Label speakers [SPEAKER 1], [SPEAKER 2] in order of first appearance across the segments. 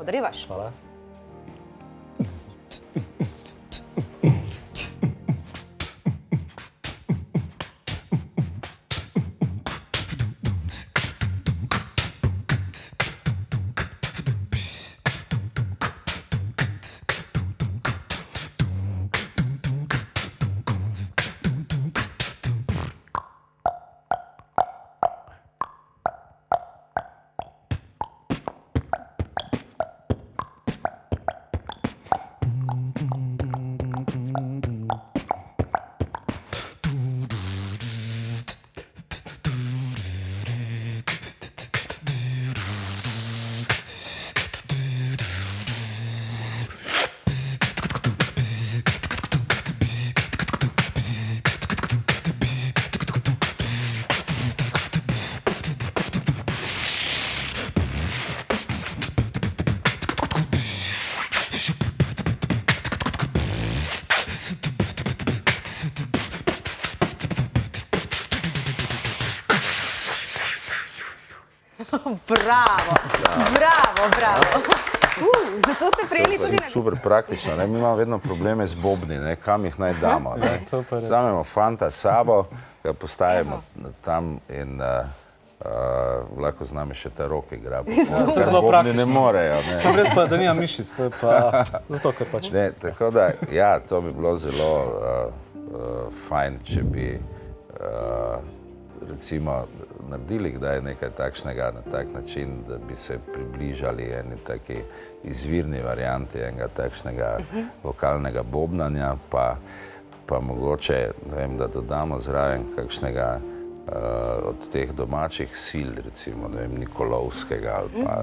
[SPEAKER 1] Podrevaš.
[SPEAKER 2] Hvala.
[SPEAKER 1] Bravo, bravo, bravo. Zato ste prejeli tudi na...
[SPEAKER 3] Super praktično, ne? Mi imamo vedno probleme z bobni, ne? Kam jih naj damo. Ne? Vzamemo fanta s sabo, ga postavimo tam in lahko z nami še ta rok igra.
[SPEAKER 2] To je zelo praktično.
[SPEAKER 3] Ne morejo. Ne?
[SPEAKER 2] Sem res pa, da nimam mišic, to je pa zato, ker pač...
[SPEAKER 3] Ne, tako da, ja, to bi bilo zelo fajn, če bi recimo naredili kdaj nekaj takšnega na tak način, da bi se približali eni taki izvirni varianti enega takšnega vokalnega bobnanja, pa mogoče, ne vem, da dodamo zraven kakšnega od teh domačih sil, recimo, ne vem, Nikolovskega ali pa...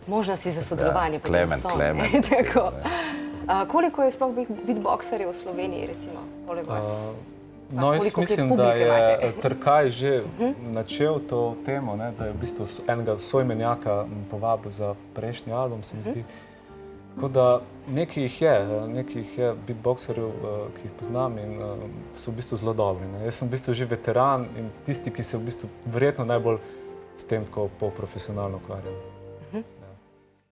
[SPEAKER 1] Možnosti za sodelovanje potem so.
[SPEAKER 3] Klemen.
[SPEAKER 1] Koliko je sploh beatboxerjev v Sloveniji, recimo, poleg vas?
[SPEAKER 2] No, jaz mislim, da je Trkaj že načel to temo, da je v bistvu enega soimenjaka povabil za prejšnji album, se mi zdi. Tako da nekaj jih je beatboxerjev, ki jih poznam in so v bistvu zelo dobri. Jaz sem v bistvu že veteran in tisti, ki se v bistvu verjetno najbolj s tem tako profesionalno ukvarjam.